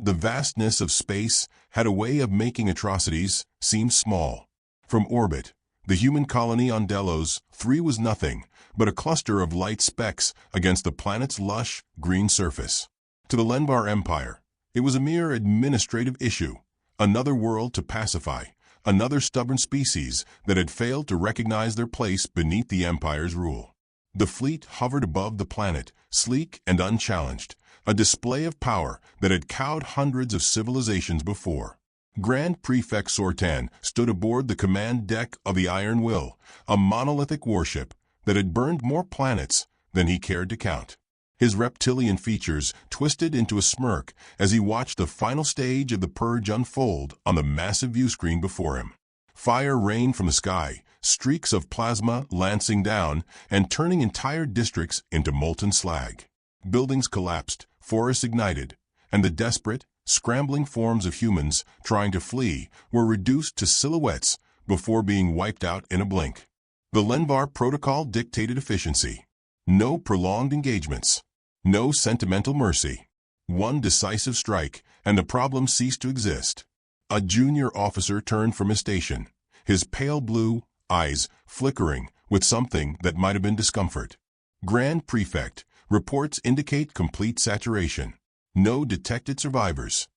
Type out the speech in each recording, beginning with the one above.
the vastness of space had a way of making atrocities seem small. From orbit, the human colony on Delos 3 was nothing but a cluster of light specks against the planet's lush, green surface. To the Lenvar Empire, it was a mere administrative issue, another world to pacify, another stubborn species that had failed to recognize their place beneath the Empire's rule. The fleet hovered above the planet, sleek and unchallenged, a display of power that had cowed hundreds of civilizations before. Grand Prefect Sortan stood aboard the command deck of the Iron Will, a monolithic warship that had burned more planets than he cared to count. His reptilian features twisted into a smirk as he watched the final stage of the purge unfold on the massive viewscreen before him. Fire rained from the sky, streaks of plasma lancing down and turning entire districts into molten slag. Buildings collapsed, forests ignited, and the desperate, scrambling forms of humans trying to flee were reduced to silhouettes before being wiped out in a blink. The Lenvar Protocol dictated efficiency. No prolonged engagements. No sentimental mercy. One decisive strike, and the problem ceased to exist. A junior officer turned from his station, his pale blue eyes flickering with something that might have been discomfort. Grand Prefect, reports indicate complete saturation. No detected survivors.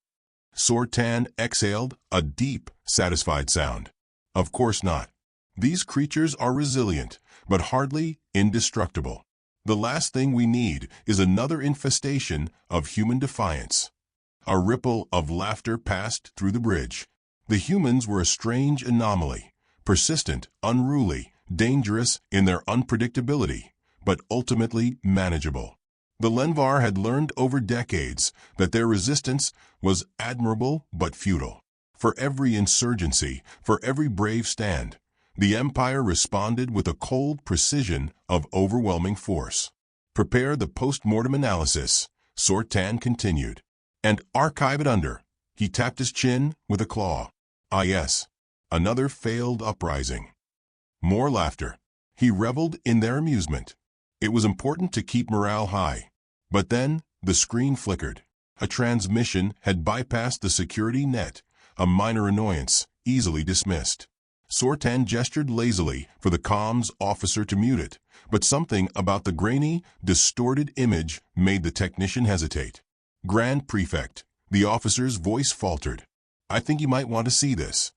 Sortan exhaled a deep, satisfied sound. Of course not. These creatures are resilient, but hardly indestructible. The last thing we need is another infestation of human defiance. A ripple of laughter passed through the bridge. The humans were a strange anomaly, persistent, unruly, dangerous in their unpredictability, but ultimately manageable. The Lenvar had learned over decades that their resistance was admirable but futile. For every insurgency, for every brave stand, the Empire responded with a cold precision of overwhelming force. Prepare the post-mortem analysis, Sortan continued. And archive it under. He tapped his chin with a claw. Ah yes, another failed uprising. More laughter. He reveled in their amusement. It was important to keep morale high. But then, the screen flickered. A transmission had bypassed the security net, a minor annoyance, easily dismissed. Sortan gestured lazily for the comms officer to mute it, but something about the grainy, distorted image made the technician hesitate. Grand Prefect, the officer's voice faltered. I think you might want to see this.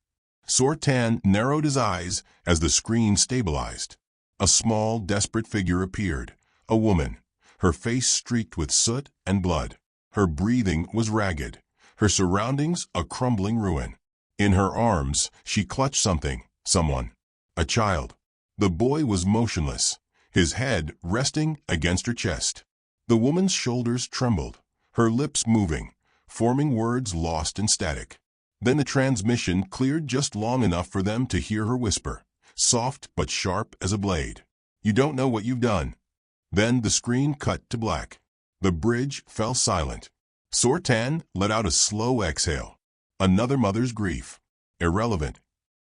Sortan narrowed his eyes as the screen stabilized. A small, desperate figure appeared, a woman, her face streaked with soot and blood. Her breathing was ragged, her surroundings a crumbling ruin. In her arms, she clutched someone, a child. The boy was motionless, his head resting against her chest. The woman's shoulders trembled, her lips moving, forming words lost in static. Then the transmission cleared just long enough for them to hear her whisper, soft but sharp as a blade. You don't know what you've done. Then the screen cut to black. The bridge fell silent. Sortan let out a slow exhale. Another mother's grief. Irrelevant.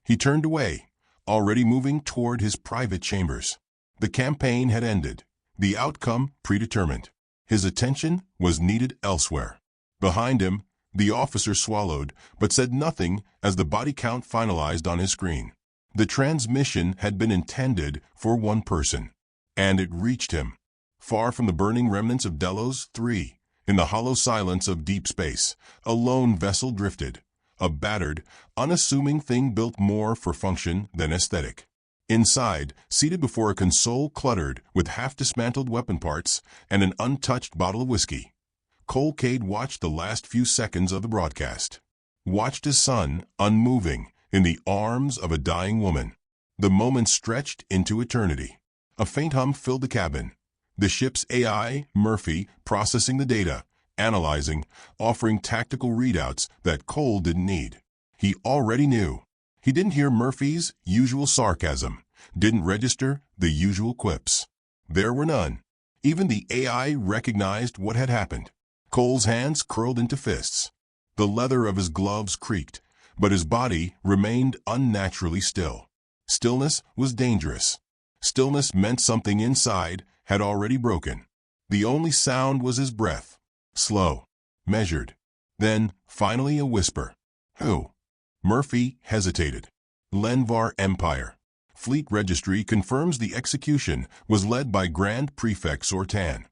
He turned away, already moving toward his private chambers. The campaign had ended, the outcome predetermined. His attention was needed elsewhere. Behind him, the officer swallowed, but said nothing as the body count finalized on his screen. The transmission had been intended for one person, and it reached him. Far from the burning remnants of Delos 3, in the hollow silence of deep space, a lone vessel drifted, a battered, unassuming thing built more for function than aesthetic. Inside, seated before a console cluttered with half-dismantled weapon parts and an untouched bottle of whiskey, Colcade watched the last few seconds of the broadcast. Watched his son, unmoving, in the arms of a dying woman. The moment stretched into eternity. A faint hum filled the cabin. The ship's AI, Murphy, processing the data, analyzing, offering tactical readouts that Cole didn't need. He already knew. He didn't hear Murphy's usual sarcasm, didn't register the usual quips. There were none. Even the AI recognized what had happened. Cole's hands curled into fists. The leather of his gloves creaked, but his body remained unnaturally still. Stillness was dangerous. Stillness meant something inside had already broken. The only sound was his breath. Slow, measured, Then, finally a whisper. Who? Murphy hesitated. Lenvar Empire. Fleet Registry confirms the execution was led by Grand Prefect Sortan.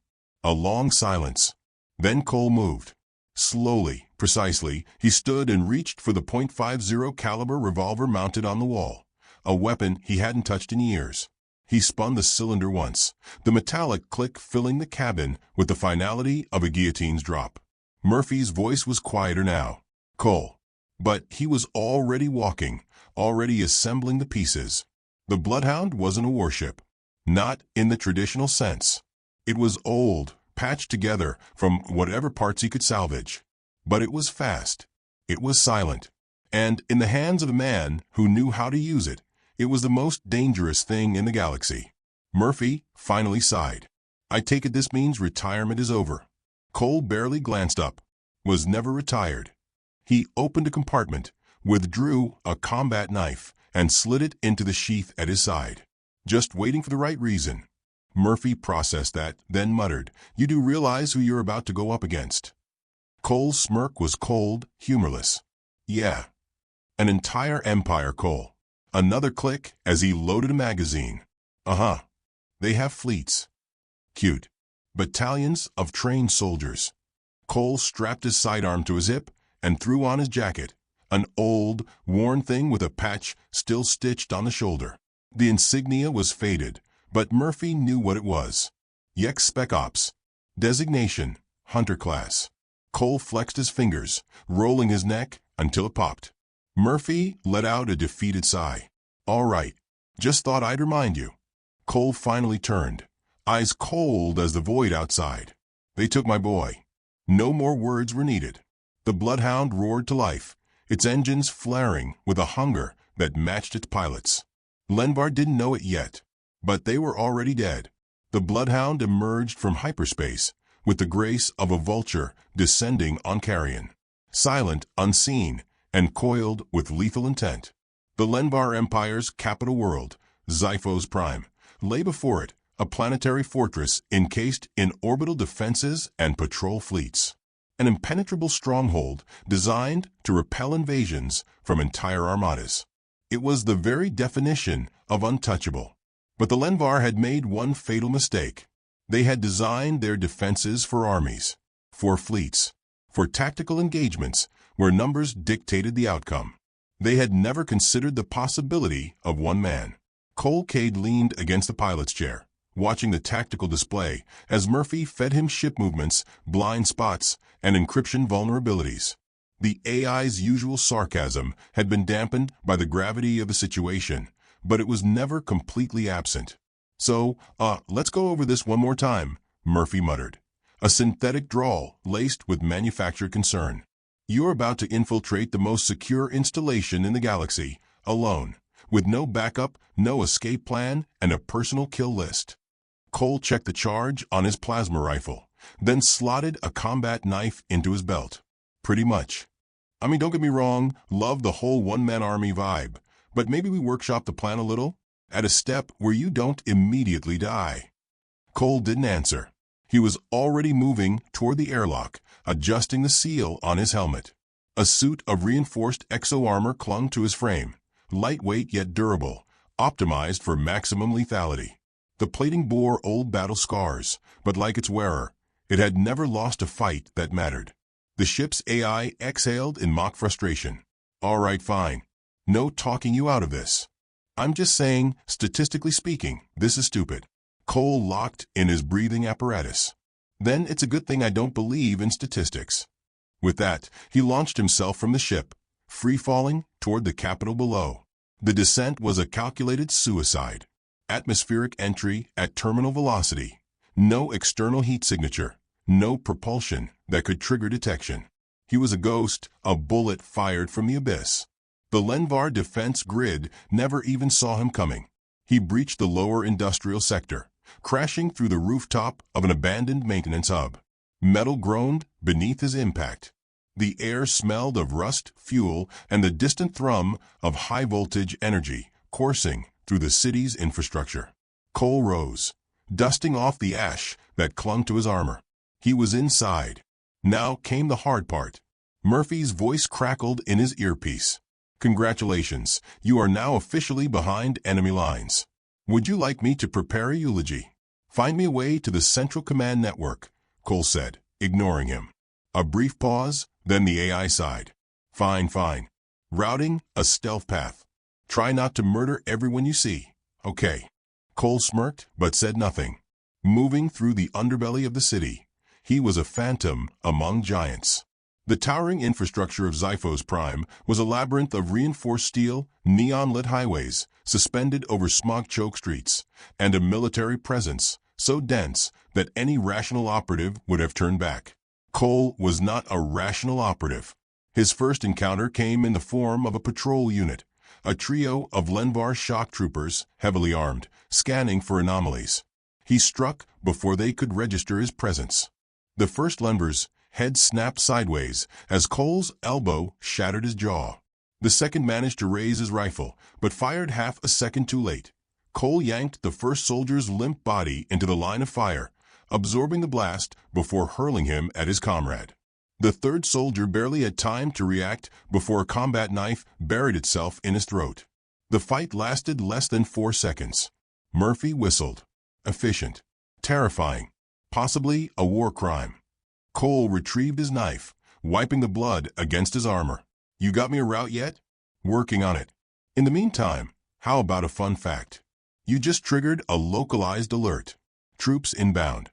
A long silence. Then Cole moved. Slowly, precisely, he stood and reached for the .50 caliber revolver mounted on the wall, a weapon he hadn't touched in years. He spun the cylinder once, the metallic click filling the cabin with the finality of a guillotine's drop. Murphy's voice was quieter now. Cole. But he was already walking, already assembling the pieces. The Bloodhound wasn't a warship. Not in the traditional sense. It was old, patched together from whatever parts he could salvage. But it was fast. It was silent. And in the hands of a man who knew how to use it, it was the most dangerous thing in the galaxy. Murphy finally sighed. I take it this means retirement is over. Cole barely glanced up. Was never retired. He opened a compartment, withdrew a combat knife, and slid it into the sheath at his side. Just waiting for the right reason. Murphy processed that, then muttered, You do realize who you're about to go up against. Cole's smirk was cold, humorless. Yeah. An entire empire, Cole. Another click as he loaded a magazine. Uh-huh. They have fleets. Cute. Battalions of trained soldiers. Cole strapped his sidearm to his hip and threw on his jacket, an old, worn thing with a patch still stitched on the shoulder. The insignia was faded, but Murphy knew what it was. Yex Spec Ops. Designation, Hunter Class. Cole flexed his fingers, rolling his neck until it popped. Murphy let out a defeated sigh. All right. Just thought I'd remind you. Cole finally turned, eyes cold as the void outside. They took my boy. No more words were needed. The Bloodhound roared to life, its engines flaring with a hunger that matched its pilots. Lenvar didn't know it yet, but they were already dead. The Bloodhound emerged from hyperspace with the grace of a vulture descending on carrion. Silent, unseen, and coiled with lethal intent. The Lenvar Empire's capital world, Xiphos Prime, lay before it, a planetary fortress encased in orbital defenses and patrol fleets. An impenetrable stronghold designed to repel invasions from entire armadas. It was the very definition of untouchable. But the Lenvar had made one fatal mistake. They had designed their defenses for armies, for fleets, for tactical engagements where numbers dictated the outcome. They had never considered the possibility of one man. Cole Cade leaned against the pilot's chair, watching the tactical display as Murphy fed him ship movements, blind spots, and encryption vulnerabilities. The AI's usual sarcasm had been dampened by the gravity of the situation, but it was never completely absent. So, let's go over this one more time, Murphy muttered. A synthetic drawl laced with manufactured concern. You're about to infiltrate the most secure installation in the galaxy, alone, with no backup, no escape plan, and a personal kill list. Cole checked the charge on his plasma rifle, then slotted a combat knife into his belt. Pretty much. I mean, don't get me wrong, love the whole one-man army vibe, but maybe we workshop the plan a little, at a step where you don't immediately die. Cole didn't answer. He was already moving toward the airlock, adjusting the seal on his helmet. A suit of reinforced exo-armor clung to his frame, lightweight yet durable, optimized for maximum lethality. The plating bore old battle scars, but like its wearer, it had never lost a fight that mattered. The ship's AI exhaled in mock frustration. All right, fine. No talking you out of this. I'm just saying, statistically speaking, this is stupid. Cole locked in his breathing apparatus. Then it's a good thing I don't believe in statistics. With that, he launched himself from the ship, free-falling toward the capital below. The descent was a calculated suicide. Atmospheric entry at terminal velocity. No external heat signature. No propulsion that could trigger detection. He was a ghost, a bullet fired from the abyss. The Lenvar defense grid never even saw him coming. He breached the lower industrial sector, crashing through the rooftop of an abandoned maintenance hub. Metal groaned beneath his impact. The air smelled of rust, fuel, and the distant thrum of high-voltage energy coursing through the city's infrastructure. Cole rose, dusting off the ash that clung to his armor. He was inside. Now came the hard part. Murphy's voice crackled in his earpiece. Congratulations, you are now officially behind enemy lines. Would you like me to prepare a eulogy? Find me a way to the Central Command Network, Cole said, ignoring him. A brief pause, then the AI sighed. Fine. Routing a stealth path. Try not to murder everyone you see. Okay. Cole smirked, but said nothing. Moving through the underbelly of the city, he was a phantom among giants. The towering infrastructure of Xiphos Prime was a labyrinth of reinforced steel, neon-lit highways, suspended over smog-choked streets, and a military presence so dense that any rational operative would have turned back. Cole was not a rational operative. His first encounter came in the form of a patrol unit, a trio of Lenvar shock troopers, heavily armed, scanning for anomalies. He struck before they could register his presence. The first Lenvar's head snapped sideways as Cole's elbow shattered his jaw. The second managed to raise his rifle, but fired half a second too late. Cole yanked the first soldier's limp body into the line of fire, absorbing the blast before hurling him at his comrade. The third soldier barely had time to react before a combat knife buried itself in his throat. The fight lasted less than 4 seconds. Murphy whistled. Efficient. Terrifying. Possibly a war crime. Cole retrieved his knife, wiping the blood against his armor. You got me a route yet? Working on it. In the meantime, how about a fun fact? You just triggered a localized alert. Troops inbound.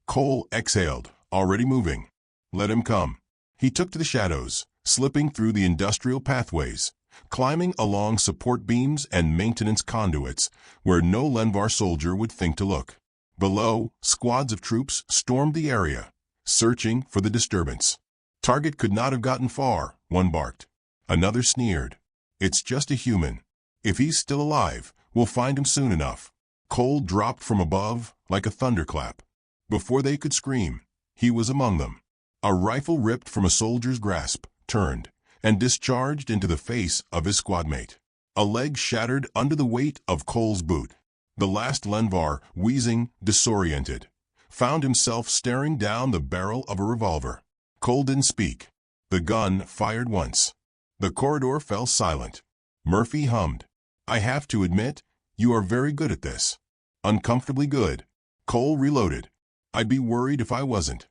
Cole exhaled, already moving. Let him come. He took to the shadows, slipping through the industrial pathways, climbing along support beams and maintenance conduits where no Lenvar soldier would think to look. Below, squads of troops stormed the area, searching for the disturbance. Target could not have gotten far, one barked. Another sneered. It's just a human. If he's still alive, we'll find him soon enough. Cole dropped from above like a thunderclap. Before they could scream, he was among them. A rifle ripped from a soldier's grasp, turned, and discharged into the face of his squadmate. A leg shattered under the weight of Cole's boot. The last Lenvar, wheezing, disoriented, found himself staring down the barrel of a revolver. Cole didn't speak. The gun fired once. The corridor fell silent. Murphy hummed. I have to admit, you are very good at this. Uncomfortably good. Cole reloaded. I'd be worried if I wasn't.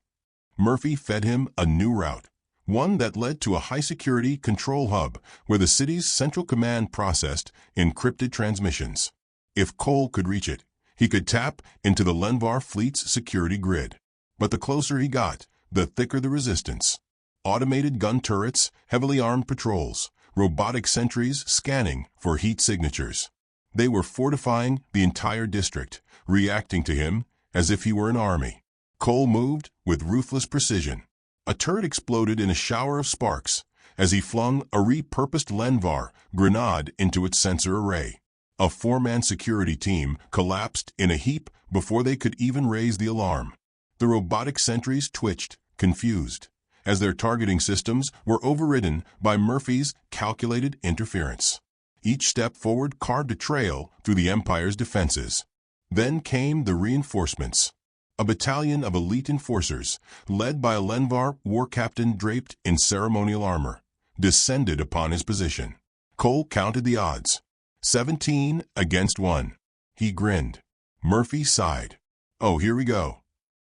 Murphy fed him a new route, one that led to a high-security control hub where the city's central command processed encrypted transmissions. If Cole could reach it, he could tap into the Lenvar fleet's security grid. But the closer he got, the thicker the resistance. Automated gun turrets, heavily armed patrols, robotic sentries scanning for heat signatures. They were fortifying the entire district, reacting to him as if he were an army. Cole moved with ruthless precision. A turret exploded in a shower of sparks as he flung a repurposed Lenvar grenade into its sensor array. A 4-man security team collapsed in a heap before they could even raise the alarm. The robotic sentries twitched, confused, as their targeting systems were overridden by Murphy's calculated interference. Each step forward carved a trail through the Empire's defenses. Then came the reinforcements. A battalion of elite enforcers, led by a Lenvar war captain draped in ceremonial armor, descended upon his position. Cole counted the odds. 17 against 1. He grinned. Murphy sighed. Oh, here we go.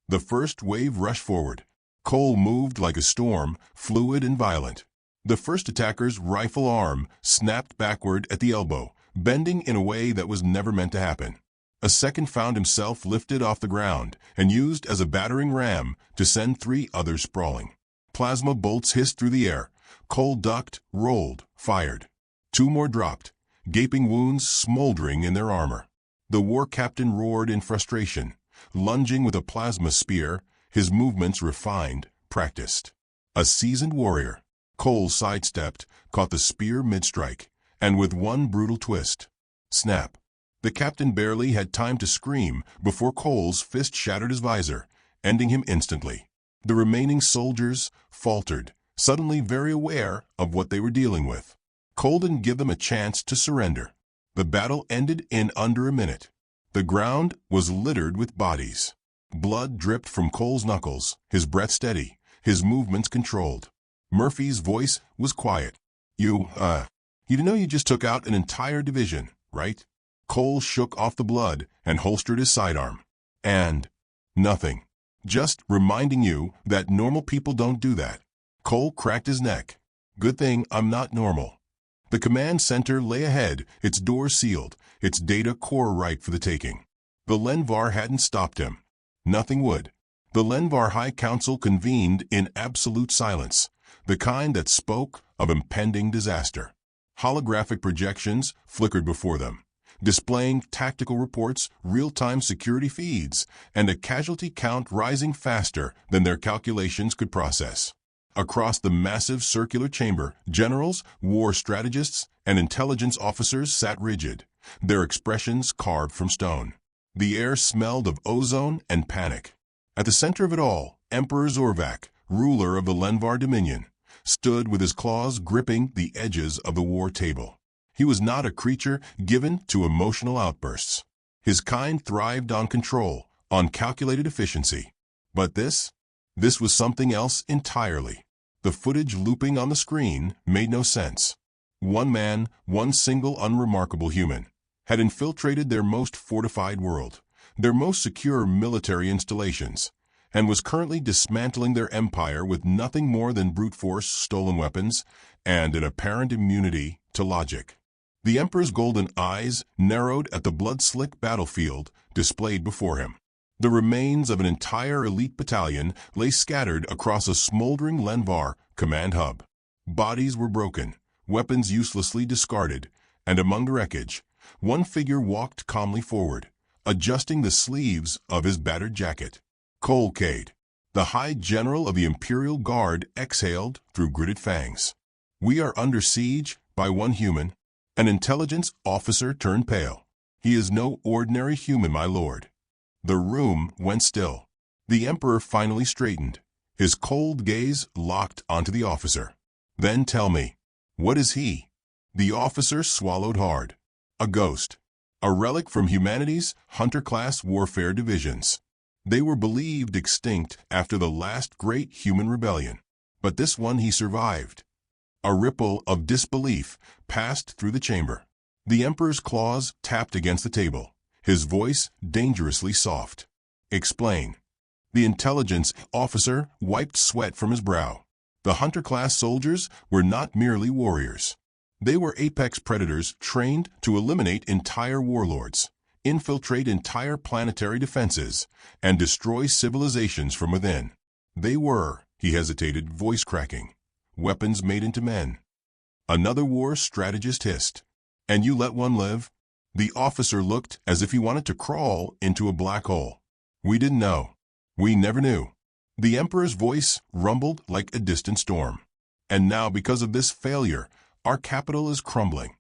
The first wave rushed forward. Cole moved like a storm, fluid and violent. The first attacker's rifle arm snapped backward at the elbow, bending in a way that was never meant to happen. A second found himself lifted off the ground and used as a battering ram to send 3 others sprawling. Plasma bolts hissed through the air. Cole ducked, rolled, fired. 2 more dropped, gaping wounds smoldering in their armor. The war captain roared in frustration, lunging with a plasma spear, his movements refined, practiced. A seasoned warrior, Cole sidestepped, caught the spear mid-strike, and with one brutal twist. Snap. The captain barely had time to scream before Cole's fist shattered his visor, ending him instantly. The remaining soldiers faltered, suddenly very aware of what they were dealing with. Cole didn't give them a chance to surrender. The battle ended in under a minute. The ground was littered with bodies. Blood dripped from Cole's knuckles, his breath steady, his movements controlled. Murphy's voice was quiet. You know you just took out an entire division, right? Cole shook off the blood and holstered his sidearm. And nothing. Just reminding you that normal people don't do that. Cole cracked his neck. Good thing I'm not normal. The command center lay ahead, its doors sealed, its data core ripe for the taking. The Lenvar hadn't stopped him. Nothing would. The Lenvar High Council convened in absolute silence, the kind that spoke of impending disaster. Holographic projections flickered before them, displaying tactical reports, real-time security feeds, and a casualty count rising faster than their calculations could process. Across the massive circular chamber, generals, war strategists, and intelligence officers sat rigid, their expressions carved from stone. The air smelled of ozone and panic. At the center of it all, Emperor Zorvac, ruler of the Lenvar Dominion, stood with his claws gripping the edges of the war table. He was not a creature given to emotional outbursts. His kind thrived on control, on calculated efficiency. But this was something else entirely. The footage looping on the screen made no sense. One man, one single unremarkable human, had infiltrated their most fortified world, their most secure military installations, and was currently dismantling their empire with nothing more than brute force, stolen weapons, and an apparent immunity to logic. The Emperor's golden eyes narrowed at the blood-slick battlefield displayed before him. The remains of an entire elite battalion lay scattered across a smoldering Lenvar command hub. Bodies were broken, weapons uselessly discarded, and among the wreckage, one figure walked calmly forward, adjusting the sleeves of his battered jacket. Cole Cade, the High General of the Imperial Guard, exhaled through gritted fangs. We are under siege by one human. An intelligence officer turned pale. He is no ordinary human, my lord. The room went still. The Emperor finally straightened, his cold gaze locked onto the officer. Then tell me, what is he? The officer swallowed hard. A ghost. A relic from humanity's hunter-class warfare divisions. They were believed extinct after the last great human rebellion. But this one he survived. A ripple of disbelief passed through the chamber. The Emperor's claws tapped against the table, his voice dangerously soft. Explain. The intelligence officer wiped sweat from his brow. The hunter-class soldiers were not merely warriors. They were apex predators trained to eliminate entire warlords, infiltrate entire planetary defenses, and destroy civilizations from within. They were, he hesitated, voice cracking, weapons made into men. Another war strategist hissed. And you let one live? The officer looked as if he wanted to crawl into a black hole. We didn't know. We never knew. The Emperor's voice rumbled like a distant storm. And now, because of this failure, our capital is crumbling.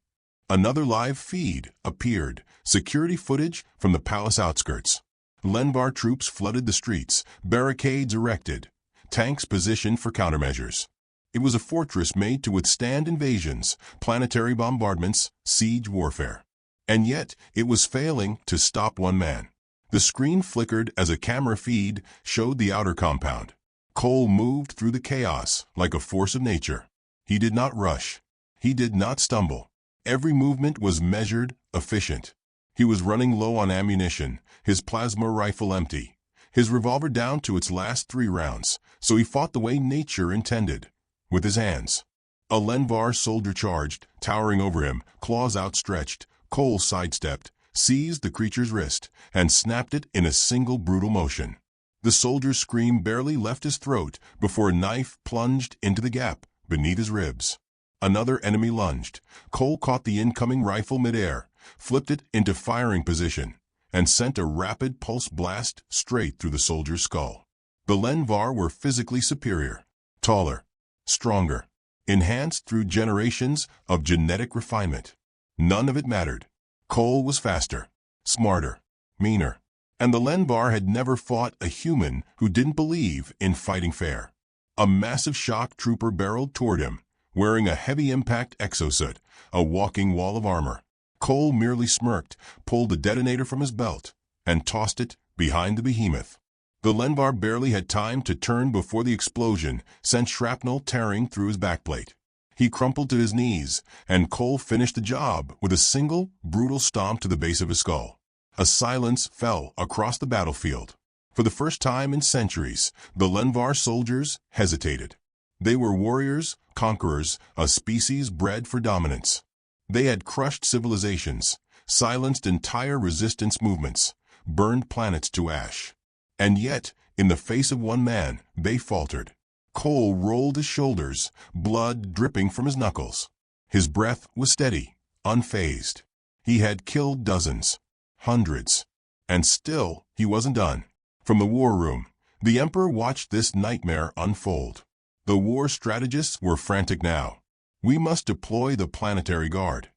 Another live feed appeared, security footage from the palace outskirts. Lenvar troops flooded the streets, barricades erected, tanks positioned for countermeasures. It was a fortress made to withstand invasions, planetary bombardments, siege warfare. And yet, it was failing to stop one man. The screen flickered as a camera feed showed the outer compound. Cole moved through the chaos like a force of nature. He did not rush. He did not stumble. Every movement was measured, efficient. He was running low on ammunition, his plasma rifle empty, his revolver down to its last 3 rounds, so he fought the way nature intended, with his hands. A Lenvar soldier charged, towering over him, claws outstretched. Cole sidestepped, seized the creature's wrist, and snapped it in a single brutal motion. The soldier's scream barely left his throat before a knife plunged into the gap beneath his ribs. Another enemy lunged. Cole caught the incoming rifle midair, flipped it into firing position, and sent a rapid pulse blast straight through the soldier's skull. The Lenvar were physically superior, taller, stronger, enhanced through generations of genetic refinement. None of it mattered. Cole was faster, smarter, meaner, and the Lenvar had never fought a human who didn't believe in fighting fair. A massive shock trooper barreled toward him, wearing a heavy-impact exosuit, a walking wall of armor. Cole merely smirked, pulled a detonator from his belt, and tossed it behind the behemoth. The The Lenvar barely had time to turn before the explosion sent shrapnel tearing through his backplate. He crumpled to his knees, and Cole finished the job with a single, brutal stomp to the base of his skull. A silence fell across the battlefield. For the first time in centuries, the Lenvar soldiers hesitated. They were warriors, conquerors, a species bred for dominance. They had crushed civilizations, silenced entire resistance movements, burned planets to ash. And yet, in the face of one man, they faltered. Cole rolled his shoulders, blood dripping from his knuckles. His breath was steady, unfazed. He had killed dozens, hundreds. And still, he wasn't done. From the war room, the Emperor watched this nightmare unfold. The war strategists were frantic now. We must deploy the planetary guard.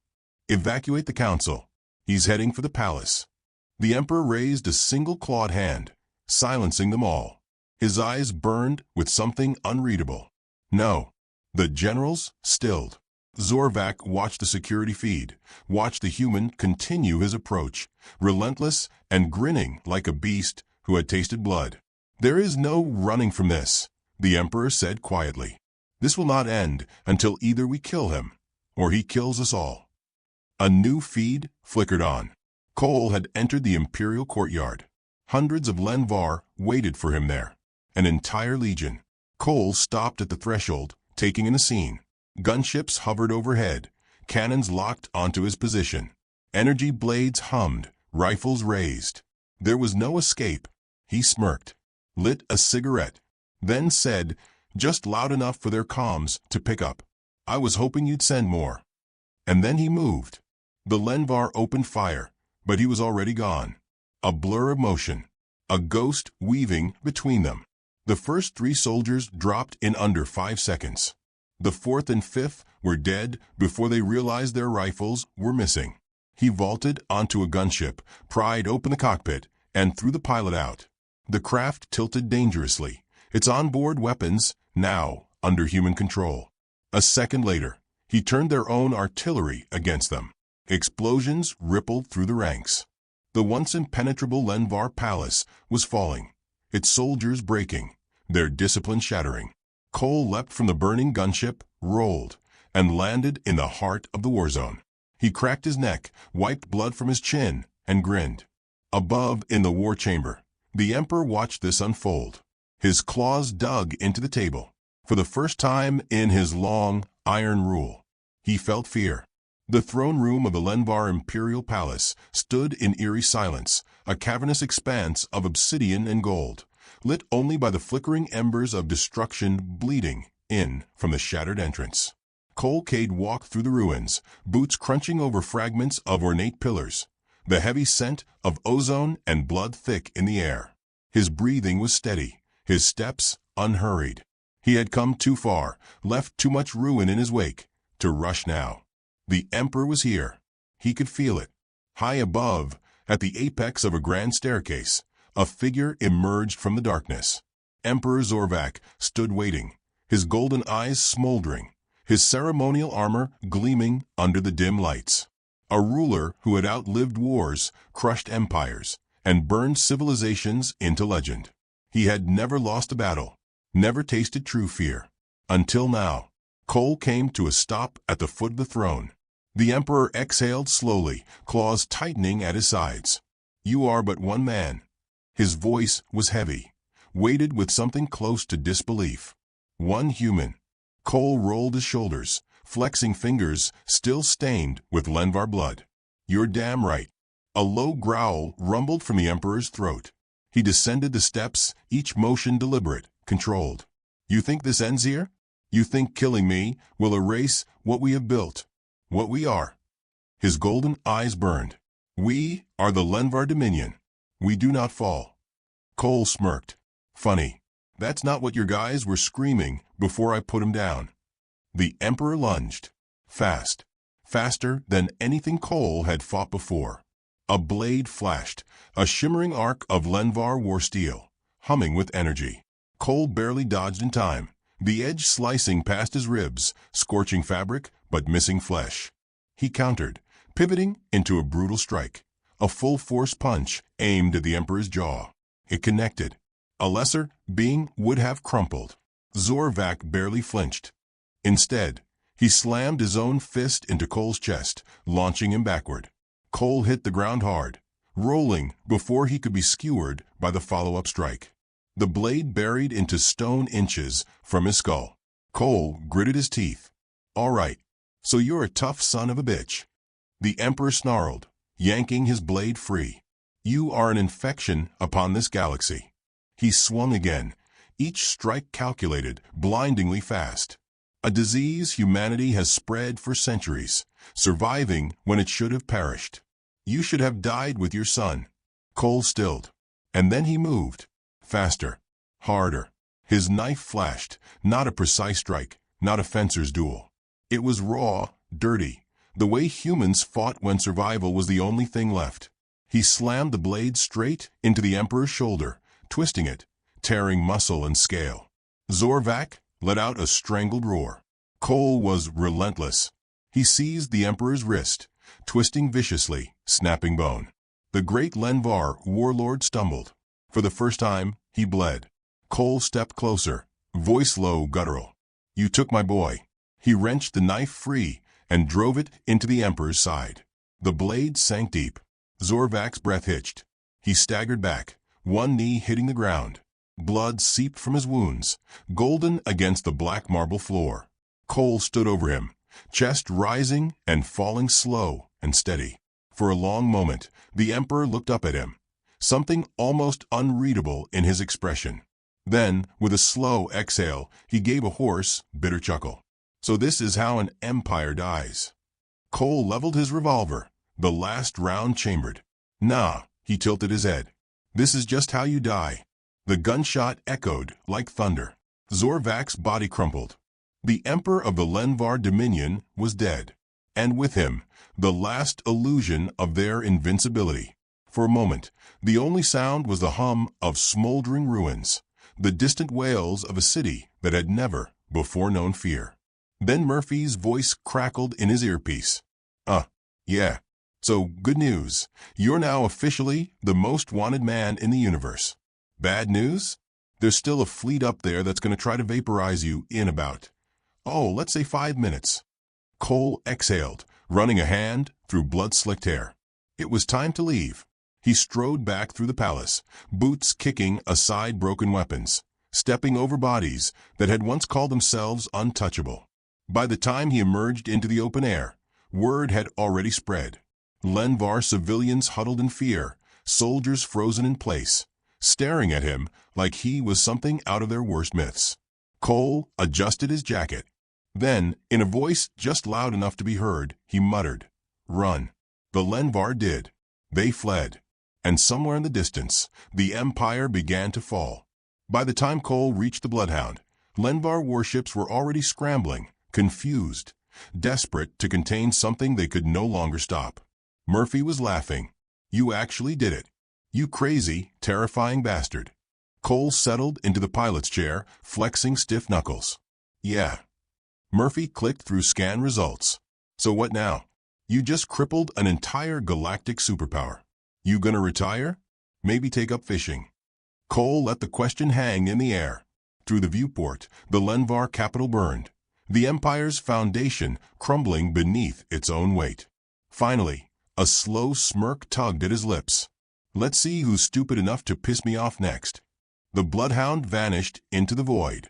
Evacuate the council. He's heading for the palace. The Emperor raised a single clawed hand, silencing them all. His eyes burned with something unreadable. No. The generals stilled. Zorvac watched the security feed, watched the human continue his approach, relentless and grinning like a beast who had tasted blood. There is no running from this, the Emperor said quietly. This will not end until either we kill him, or he kills us all. A new feed flickered on. Cole had entered the Imperial courtyard. Hundreds of Lenvar waited for him there. An entire legion. Cole stopped at the threshold, taking in the scene. Gunships hovered overhead, cannons locked onto his position. Energy blades hummed, rifles raised. There was no escape. He smirked, lit a cigarette, then said, just loud enough for their comms to pick up, "I was hoping you'd send more." And then he moved. The Lenvar opened fire, but he was already gone. A blur of motion, a ghost weaving between them. The first 3 soldiers dropped in under 5 seconds. The 4th and 5th were dead before they realized their rifles were missing. He vaulted onto a gunship, pried open the cockpit, and threw the pilot out. The craft tilted dangerously, its onboard weapons now under human control. A second later, he turned their own artillery against them. Explosions rippled through the ranks. The once impenetrable Lenvar palace was falling, its soldiers breaking, their discipline shattering. Cole leapt from the burning gunship, rolled, and landed in the heart of the war zone. He cracked his neck, wiped blood from his chin, and grinned. Above, in the war chamber, the Emperor watched this unfold. His claws dug into the table. For the first time in his long, iron rule, he felt fear. The throne room of the Lenvar Imperial Palace stood in eerie silence, a cavernous expanse of obsidian and gold, lit only by the flickering embers of destruction bleeding in from the shattered entrance. Cole Cade walked through the ruins, boots crunching over fragments of ornate pillars, the heavy scent of ozone and blood thick in the air. His breathing was steady, his steps unhurried. He had come too far, left too much ruin in his wake, to rush now. The Emperor was here. He could feel it. High above, at the apex of a grand staircase, a figure emerged from the darkness. Emperor Zorvac stood waiting, his golden eyes smoldering, his ceremonial armor gleaming under the dim lights. A ruler who had outlived wars, crushed empires, and burned civilizations into legend. He had never lost a battle, never tasted true fear. Until now. Cole came to a stop at the foot of the throne. The Emperor exhaled slowly, claws tightening at his sides. "You are but one man." His voice was heavy, weighted with something close to disbelief. "One human." Cole rolled his shoulders, flexing fingers still stained with Lenvar blood. "You're damn right." A low growl rumbled from the Emperor's throat. He descended the steps, each motion deliberate, controlled. "You think this ends here? You think killing me will erase what we have built, what we are?" His golden eyes burned. "We are the Lenvar Dominion. We do not fall." Cole smirked. "Funny. That's not what your guys were screaming before I put him down." The Emperor lunged. Fast. Faster than anything Cole had fought before. A blade flashed, a shimmering arc of Lenvar war steel, humming with energy. Cole barely dodged in time, the edge slicing past his ribs, scorching fabric but missing flesh. He countered, pivoting into a brutal strike. A full-force punch aimed at the Emperor's jaw. It connected. A lesser being would have crumpled. Zorvac barely flinched. Instead, he slammed his own fist into Cole's chest, launching him backward. Cole hit the ground hard, rolling before he could be skewered by the follow-up strike. The blade buried into stone inches from his skull. Cole gritted his teeth. "All right, so you're a tough son of a bitch." The Emperor snarled, yanking his blade free. "You are an infection upon this galaxy." He swung again, each strike calculated, blindingly fast. A disease humanity has spread for centuries, surviving when it should have perished. "You should have died with your son." Cole stilled. And then he moved. Faster. Harder. His knife flashed, not a precise strike, not a fencer's duel. It was raw, dirty, the way humans fought when survival was the only thing left. He slammed the blade straight into the Emperor's shoulder, twisting it, tearing muscle and scale. Zorvac let out a strangled roar. Cole was relentless. He seized the Emperor's wrist, twisting viciously, snapping bone. The great Lenvar warlord stumbled. For the first time, he bled. Cole stepped closer, voice low, guttural. "You took my boy." He wrenched the knife free and drove it into the Emperor's side. The blade sank deep. Zorvac's breath hitched. He staggered back, one knee hitting the ground. Blood seeped from his wounds, golden against the black marble floor. Cole stood over him, chest rising and falling slow and steady. For a long moment, the Emperor looked up at him, something almost unreadable in his expression. Then, with a slow exhale, he gave a hoarse, bitter chuckle. "So this is how an empire dies." Cole leveled his revolver, the last round chambered. "Nah," he tilted his head. "This is just how you die." The gunshot echoed like thunder. Zorvac's body crumpled. The Emperor of the Lenvar Dominion was dead, and with him, the last illusion of their invincibility. For a moment, the only sound was the hum of smoldering ruins, the distant wails of a city that had never before known fear. Then Murphy's voice crackled in his earpiece. Yeah. So, good news. You're now officially the most wanted man in the universe. Bad news? There's still a fleet up there that's going to try to vaporize you in about, let's say 5 minutes. Cole exhaled, running a hand through blood-slicked hair. It was time to leave. He strode back through the palace, boots kicking aside broken weapons, stepping over bodies that had once called themselves untouchable. By the time he emerged into the open air, word had already spread. Lenvar civilians huddled in fear, soldiers frozen in place, staring at him like he was something out of their worst myths. Cole adjusted his jacket. Then, in a voice just loud enough to be heard, he muttered, "Run." The Lenvar did. They fled. And somewhere in the distance, the Empire began to fall. By the time Cole reached the Bloodhound, Lenvar warships were already scrambling, confused, desperate to contain something they could no longer stop. Murphy was laughing. "You actually did it. You crazy, terrifying bastard." Cole settled into the pilot's chair, flexing stiff knuckles. "Yeah." Murphy clicked through scan results. "So what now? You just crippled an entire galactic superpower. You gonna retire? Maybe take up fishing?" Cole let the question hang in the air. Through the viewport, the Lenvar capital burned, the Empire's foundation crumbling beneath its own weight. Finally, a slow smirk tugged at his lips. "Let's see who's stupid enough to piss me off next." The Bloodhound vanished into the void.